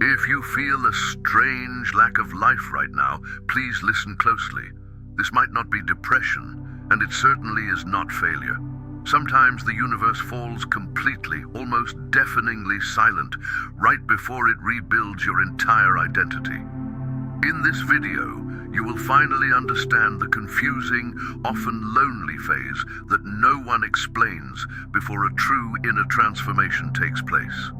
If you feel a strange lack of life right now, please listen closely. This might not be depression, and it certainly is not failure. Sometimes the universe falls completely, almost deafeningly silent, right before it rebuilds your entire identity. In this video, you will finally understand the confusing, often lonely phase that no one explains before a true inner transformation takes place.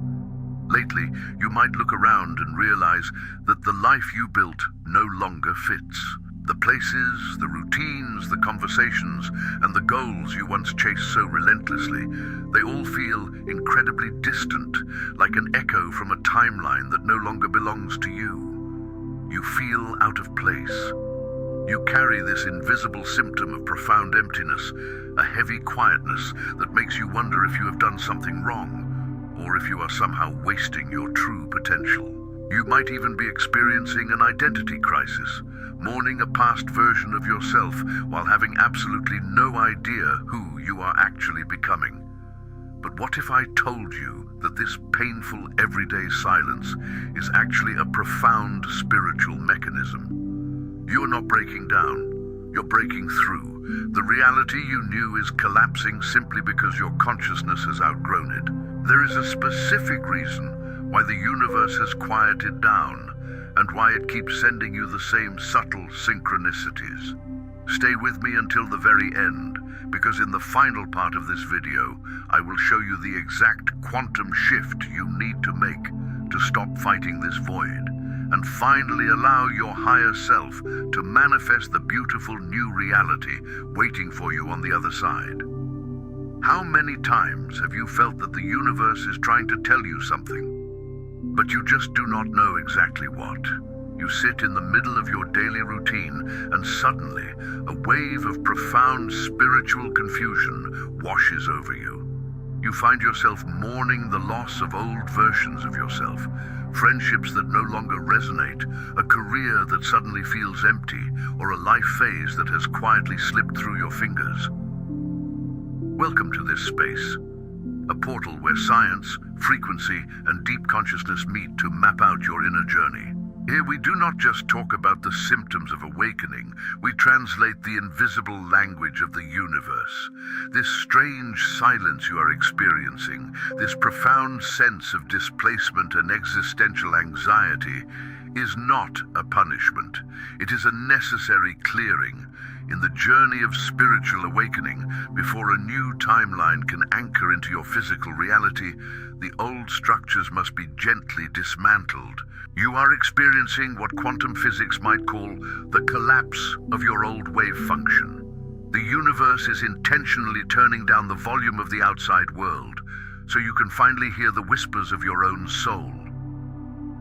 Lately, you might look around and realize that the life you built no longer fits. The places, the routines, the conversations, and the goals you once chased so relentlessly, they all feel incredibly distant, like an echo from a timeline that no longer belongs to you. You feel out of place. You carry this invisible symptom of profound emptiness, a heavy quietness that makes you wonder if you have done something wrong, or if you are somehow wasting your true potential. You might even be experiencing an identity crisis, mourning a past version of yourself while having absolutely no idea who you are actually becoming. But what if I told you that this painful everyday silence is actually a profound spiritual mechanism? You're not breaking down, you're breaking through. The reality you knew is collapsing simply because your consciousness has outgrown it. There is a specific reason why the universe has quieted down and why it keeps sending you the same subtle synchronicities. Stay with me until the very end, because in the final part of this video, I will show you the exact quantum shift you need to make to stop fighting this void and finally allow your higher self to manifest the beautiful new reality waiting for you on the other side. How many times have you felt that the universe is trying to tell you something, but you just do not know exactly what? You sit in the middle of your daily routine, and suddenly, a wave of profound spiritual confusion washes over you. You find yourself mourning the loss of old versions of yourself, friendships that no longer resonate, a career that suddenly feels empty, or a life phase that has quietly slipped through your fingers. Welcome to this space, a portal where science, frequency, and deep consciousness meet to map out your inner journey. Here we do not just talk about the symptoms of awakening, we translate the invisible language of the universe. This strange silence you are experiencing, this profound sense of displacement and existential anxiety, is not a punishment. It is a necessary clearing in the journey of spiritual awakening. Before a new timeline can anchor into your physical reality, the old structures must be gently dismantled. You are experiencing what quantum physics might call the collapse of your old wave function. The universe is intentionally turning down the volume of the outside world, so you can finally hear the whispers of your own soul.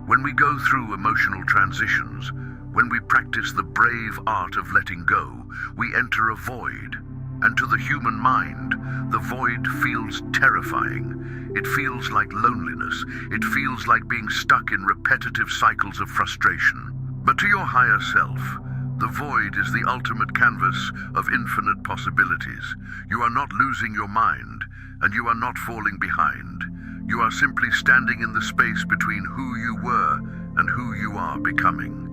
When we go through emotional transitions, when we practice the brave art of letting go, we enter a void. And to the human mind, the void feels terrifying. It feels like loneliness. It feels like being stuck in repetitive cycles of frustration. But to your higher self, the void is the ultimate canvas of infinite possibilities. You are not losing your mind, and you are not falling behind. You are simply standing in the space between who you were and who you are becoming.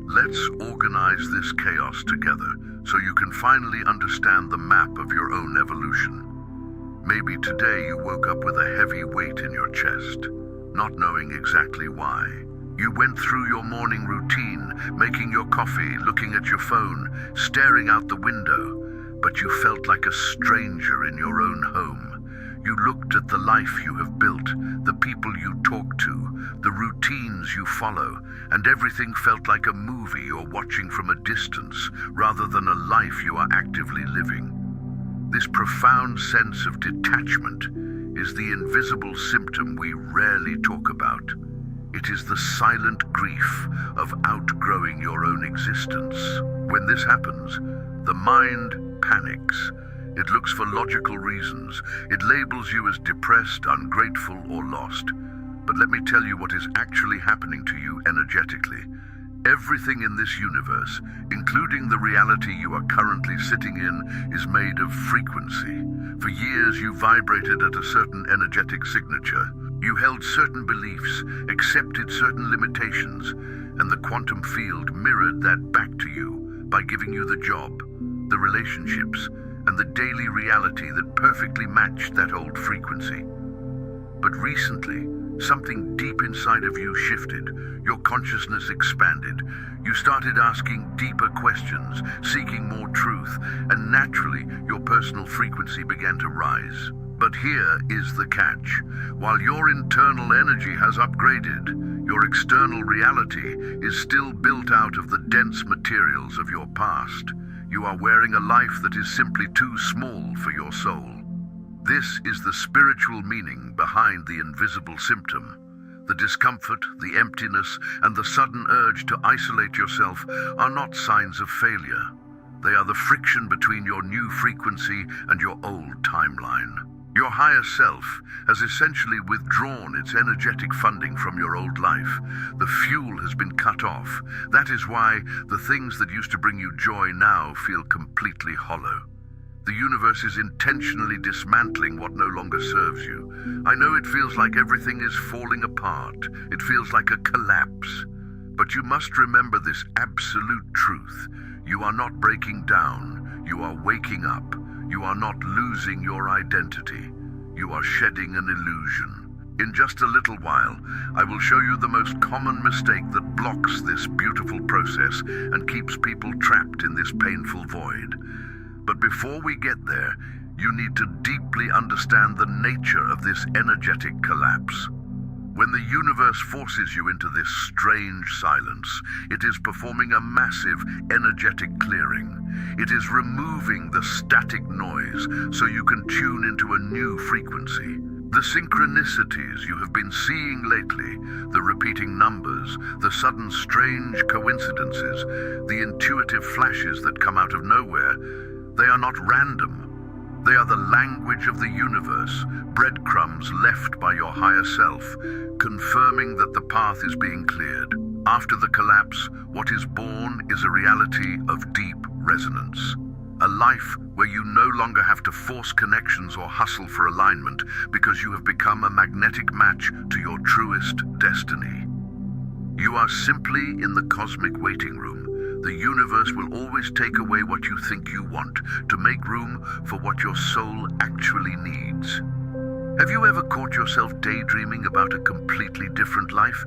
Let's organize this chaos together so you can finally understand the map of your own evolution. Maybe today you woke up with a heavy weight in your chest, not knowing exactly why. You went through your morning routine, making your coffee, looking at your phone, staring out the window, but you felt like a stranger in your own home. You looked at the life you have built, the people you talk to, the routines you follow, and everything felt like a movie you're watching from a distance rather than a life you are actively living. This profound sense of detachment is the invisible symptom we rarely talk about. It is the silent grief of outgrowing your own existence. When this happens, the mind panics. It looks for logical reasons. It labels you as depressed, ungrateful, or lost. But let me tell you what is actually happening to you energetically. Everything in this universe, including the reality you are currently sitting in, is made of frequency. For years you vibrated at a certain energetic signature. You held certain beliefs, accepted certain limitations, and the quantum field mirrored that back to you by giving you the job, the relationships, and the daily reality that perfectly matched that old frequency. But recently, something deep inside of you shifted. Your consciousness expanded. You started asking deeper questions, seeking more truth, and naturally, your personal frequency began to rise. But here is the catch. While your internal energy has upgraded, your external reality is still built out of the dense materials of your past. You are wearing a life that is simply too small for your soul. This is the spiritual meaning behind the invisible symptom. The discomfort, the emptiness, and the sudden urge to isolate yourself are not signs of failure. They are the friction between your new frequency and your old timeline. Your higher self has essentially withdrawn its energetic funding from your old life. The fuel has been cut off. That is why the things that used to bring you joy now feel completely hollow. The universe is intentionally dismantling what no longer serves you. I know it feels like everything is falling apart. It feels like a collapse. But you must remember this absolute truth. You are not breaking down. You are waking up. You are not losing your identity. You are shedding an illusion. In just a little while, I will show you the most common mistake that blocks this beautiful process and keeps people trapped in this painful void. But before we get there, you need to deeply understand the nature of this energetic collapse. When the universe forces you into this strange silence, it is performing a massive energetic clearing. It is removing the static noise so you can tune into a new frequency. The synchronicities you have been seeing lately, the repeating numbers, the sudden strange coincidences, the intuitive flashes that come out of nowhere, they are not random. They are the language of the universe, breadcrumbs left by your higher self, confirming that the path is being cleared. After the collapse, what is born is a reality of deep resonance. A life where you no longer have to force connections or hustle for alignment because you have become a magnetic match to your truest destiny. You are simply in the cosmic waiting room. The universe will always take away what you think you want to make room for what your soul actually needs. Have you ever caught yourself daydreaming about a completely different life?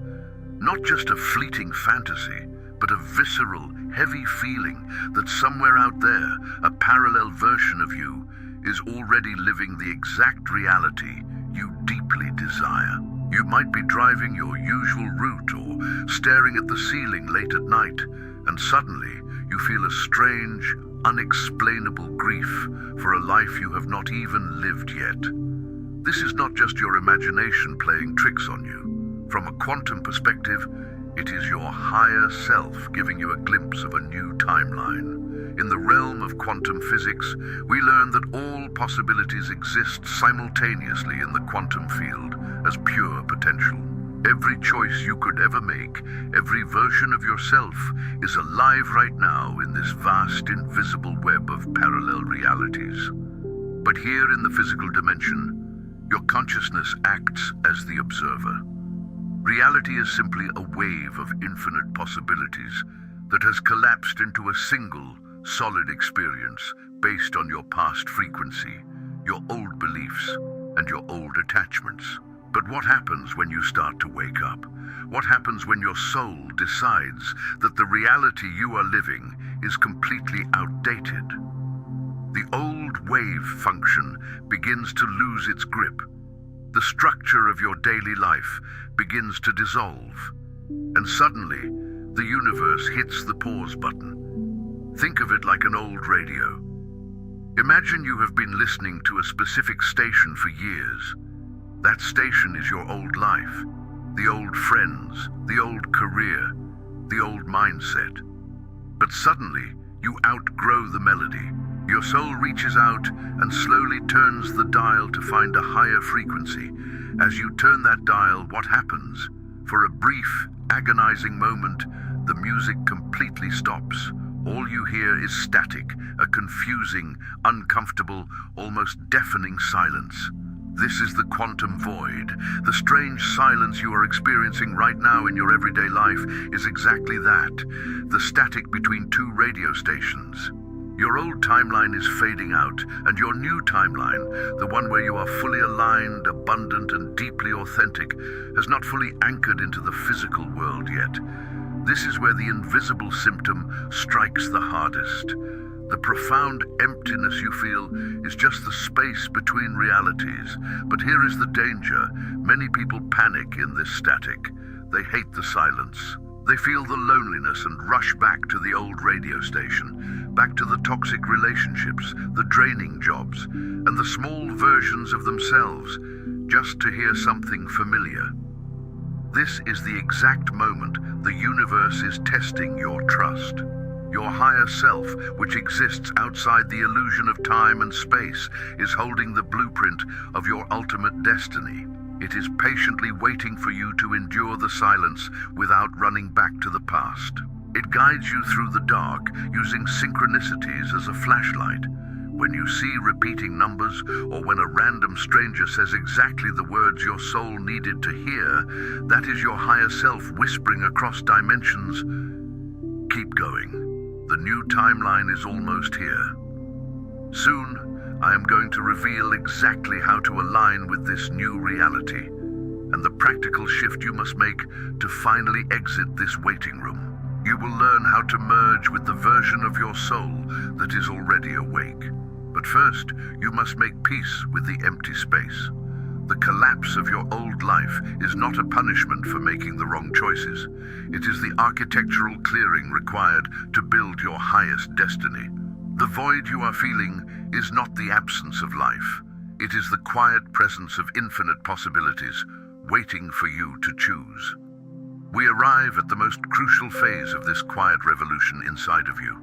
Not just a fleeting fantasy, but a visceral, heavy feeling that somewhere out there, a parallel version of you is already living the exact reality you deeply desire. You might be driving your usual route or staring at the ceiling late at night, and suddenly you feel a strange, unexplainable grief for a life you have not even lived yet. This is not just your imagination playing tricks on you. From a quantum perspective, it is your higher self giving you a glimpse of a new timeline. In the realm of quantum physics, we learn that all possibilities exist simultaneously in the quantum field as pure potential. Every choice you could ever make, every version of yourself, is alive right now in this vast, invisible web of parallel realities. But here in the physical dimension, your consciousness acts as the observer. Reality is simply a wave of infinite possibilities that has collapsed into a single, solid experience based on your past frequency, your old beliefs, and your old attachments. But what happens when you start to wake up? What happens when your soul decides that the reality you are living is completely outdated? The old wave function begins to lose its grip. The structure of your daily life begins to dissolve, and suddenly the universe hits the pause button. Think of it like an old radio. Imagine you have been listening to a specific station for years. That station is your old life, the old friends, the old career, the old mindset. But suddenly, you outgrow the melody. Your soul reaches out and slowly turns the dial to find a higher frequency. As you turn that dial, what happens? For a brief, agonizing moment, the music completely stops. All you hear is static, a confusing, uncomfortable, almost deafening silence. This is the quantum void. The strange silence you are experiencing right now in your everyday life is exactly that, the static between two radio stations. Your old timeline is fading out, and your new timeline, the one where you are fully aligned, abundant, and deeply authentic, has not fully anchored into the physical world yet. This is where the invisible symptom strikes the hardest. The profound emptiness you feel is just the space between realities. But here is the danger. Many people panic in this static. They hate the silence. They feel the loneliness and rush back to the old radio station, back to the toxic relationships, the draining jobs, and the small versions of themselves, just to hear something familiar. This is the exact moment the universe is testing your trust. Your higher self, which exists outside the illusion of time and space, is holding the blueprint of your ultimate destiny. It is patiently waiting for you to endure the silence without running back to the past. It guides you through the dark, using synchronicities as a flashlight. When you see repeating numbers, or when a random stranger says exactly the words your soul needed to hear, that is your higher self whispering across dimensions, "Keep going. The new timeline is almost here." Soon, I am going to reveal exactly how to align with this new reality, and the practical shift you must make to finally exit this waiting room. You will learn how to merge with the version of your soul that is already awake. But first, you must make peace with the empty space. The collapse of your old life is not a punishment for making the wrong choices. It is the architectural clearing required to build your highest destiny. The void you are feeling is not the absence of life. It is the quiet presence of infinite possibilities waiting for you to choose. We arrive at the most crucial phase of this quiet revolution inside of you.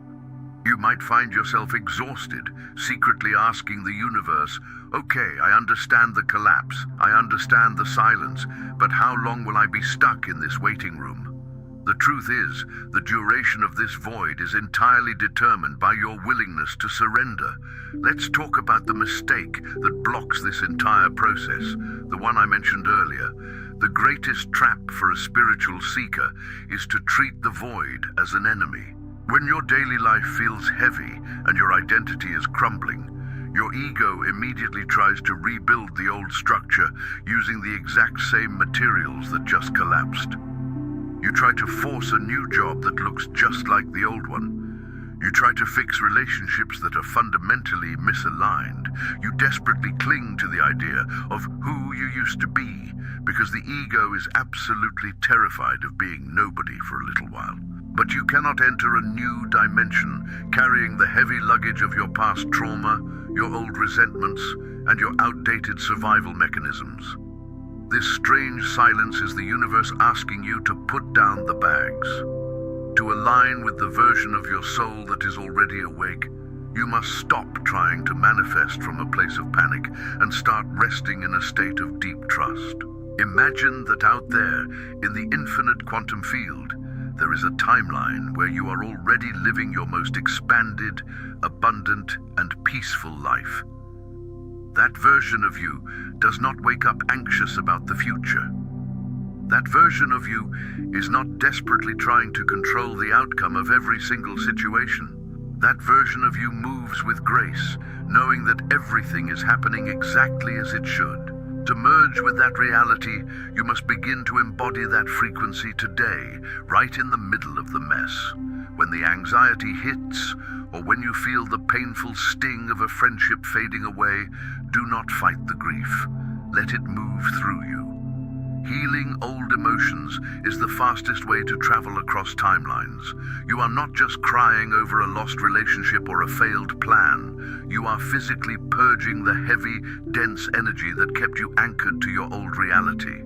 You might find yourself exhausted, secretly asking the universe, "Okay, I understand the collapse, I understand the silence, but how long will I be stuck in this waiting room?" The truth is, the duration of this void is entirely determined by your willingness to surrender. Let's talk about the mistake that blocks this entire process, the one I mentioned earlier. The greatest trap for a spiritual seeker is to treat the void as an enemy. When your daily life feels heavy and your identity is crumbling, your ego immediately tries to rebuild the old structure using the exact same materials that just collapsed. You try to force a new job that looks just like the old one. You try to fix relationships that are fundamentally misaligned. You desperately cling to the idea of who you used to be, because the ego is absolutely terrified of being nobody for a little while. But you cannot enter a new dimension carrying the heavy luggage of your past trauma, your old resentments, and your outdated survival mechanisms. This strange silence is the universe asking you to put down the bags. To align with the version of your soul that is already awake, you must stop trying to manifest from a place of panic and start resting in a state of deep trust. Imagine that out there, in the infinite quantum field, there is a timeline where you are already living your most expanded, abundant, and peaceful life. That version of you does not wake up anxious about the future. That version of you is not desperately trying to control the outcome of every single situation. That version of you moves with grace, knowing that everything is happening exactly as it should. To merge with that reality, you must begin to embody that frequency today, right in the middle of the mess. When the anxiety hits, or when you feel the painful sting of a friendship fading away, do not fight the grief. Let it move through you. Healing old emotions is the fastest way to travel across timelines. You are not just crying over a lost relationship or a failed plan. You are physically purging the heavy, dense energy that kept you anchored to your old reality.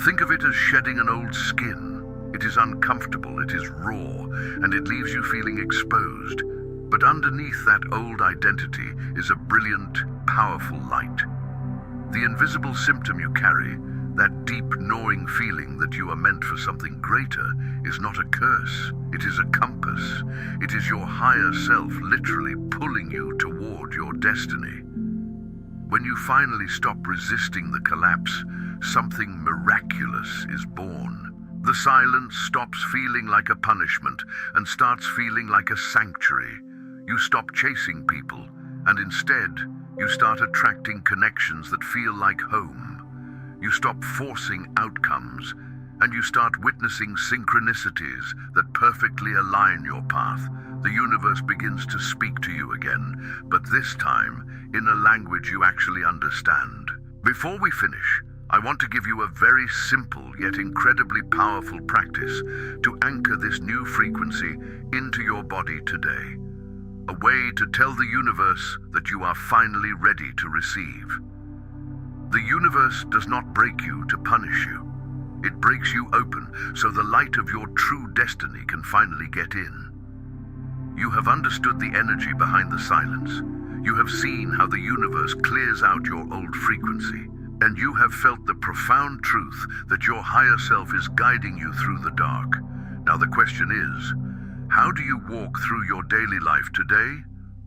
Think of it as shedding an old skin. It is uncomfortable, it is raw, and it leaves you feeling exposed. But underneath that old identity is a brilliant, powerful light. The invisible symptom you carry, that deep gnawing feeling that you are meant for something greater, is not a curse. It is a compass. It is your higher self literally pulling you toward your destiny. When you finally stop resisting the collapse, something miraculous is born. The silence stops feeling like a punishment and starts feeling like a sanctuary. You stop chasing people, and instead, you start attracting connections that feel like home. You stop forcing outcomes, and you start witnessing synchronicities that perfectly align your path. The universe begins to speak to you again, but this time in a language you actually understand. Before we finish, I want to give you a very simple yet incredibly powerful practice to anchor this new frequency into your body today. A way to tell the universe that you are finally ready to receive. The universe does not break you to punish you. It breaks you open so the light of your true destiny can finally get in. You have understood the energy behind the silence. You have seen how the universe clears out your old frequency. And you have felt the profound truth that your higher self is guiding you through the dark. Now the question is, how do you walk through your daily life today,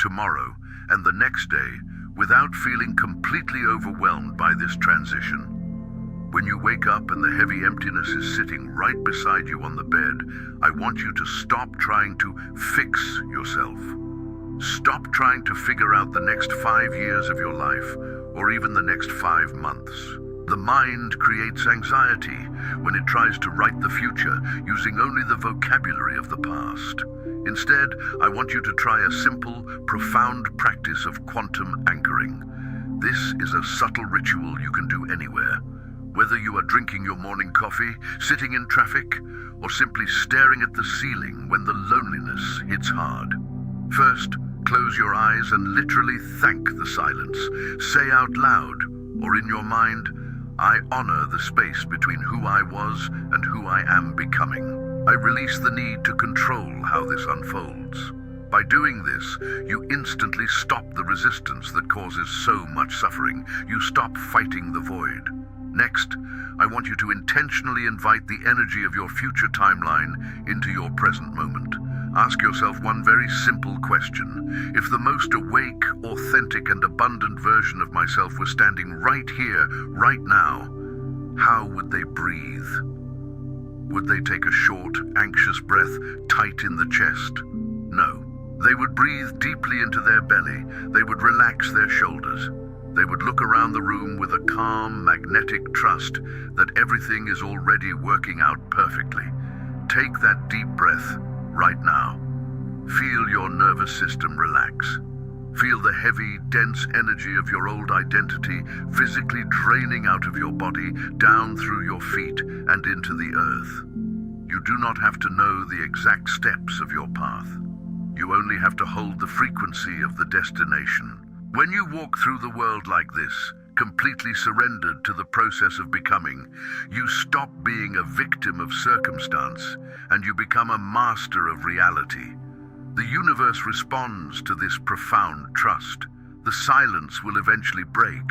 tomorrow, and the next day without feeling completely overwhelmed by this transition? When you wake up and the heavy emptiness is sitting right beside you on the bed, I want you to stop trying to fix yourself. Stop trying to figure out the next 5 years of your life, or even the next 5 months. The mind creates anxiety when it tries to write the future using only the vocabulary of the past. Instead, I want you to try a simple, profound practice of quantum anchoring. This is a subtle ritual you can do anywhere. Whether you are drinking your morning coffee, sitting in traffic, or simply staring at the ceiling when the loneliness hits hard. First, close your eyes and literally thank the silence. Say out loud, or in your mind, I honor the space between who I was and who I am becoming. I release the need to control how this unfolds. By doing this, you instantly stop the resistance that causes so much suffering. You stop fighting the void. Next, I want you to intentionally invite the energy of your future timeline into your present moment. Ask yourself one very simple question. If the most awake, authentic, and abundant version of myself were standing right here, right now, how would they breathe? Would they take a short, anxious breath tight in the chest? No. They would breathe deeply into their belly. They would relax their shoulders. They would look around the room with a calm, magnetic trust that everything is already working out perfectly. Take that deep breath right now. Feel your nervous system relax. Feel the heavy, dense energy of your old identity physically draining out of your body, down through your feet and into the earth. You do not have to know the exact steps of your path. You only have to hold the frequency of the destination. When you walk through the world like this, completely surrendered to the process of becoming, you stop being a victim of circumstance and you become a master of reality. The universe responds to this profound trust. The silence will eventually break,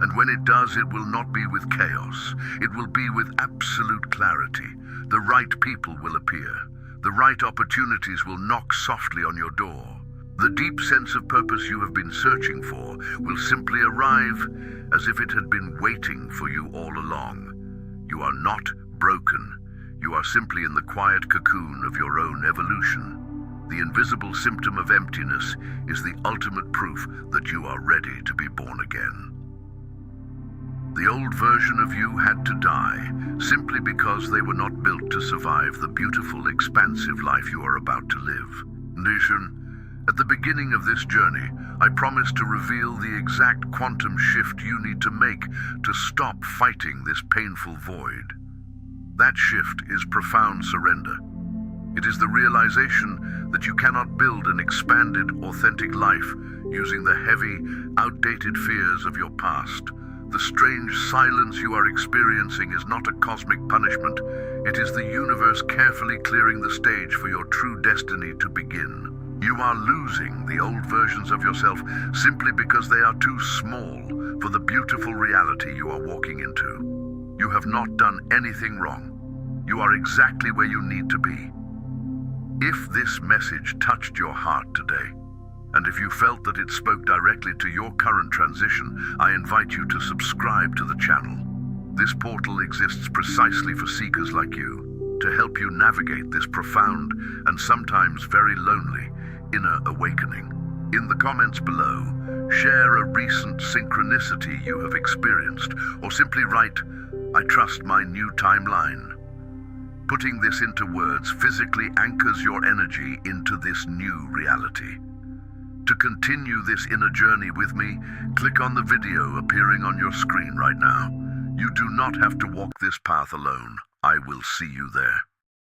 and when it does, it will not be with chaos. It will be with absolute clarity. The right people will appear. The right opportunities will knock softly on your door. The deep sense of purpose you have been searching for will simply arrive as if it had been waiting for you all along. You are not broken. You are simply in the quiet cocoon of your own evolution. The invisible symptom of emptiness is the ultimate proof that you are ready to be born again. The old version of you had to die simply because they were not built to survive the beautiful, expansive life you are about to live. Nation, at the beginning of this journey, I promised to reveal the exact quantum shift you need to make to stop fighting this painful void. That shift is profound surrender. It is the realization that you cannot build an expanded, authentic life using the heavy, outdated fears of your past. The strange silence you are experiencing is not a cosmic punishment. It is the universe carefully clearing the stage for your true destiny to begin. You are losing the old versions of yourself simply because they are too small for the beautiful reality you are walking into. You have not done anything wrong. You are exactly where you need to be. If this message touched your heart today, And if you felt that it spoke directly to your current transition, I invite you to subscribe to the channel. This portal exists precisely for seekers like you, to help you navigate this profound and sometimes very lonely inner awakening. In the comments below, share a recent synchronicity you have experienced, or simply write, "I trust my new timeline." Putting this into words physically anchors your energy into this new reality. To continue this inner journey with me, click on the video appearing on your screen right now. You do not have to walk this path alone. I will see you there.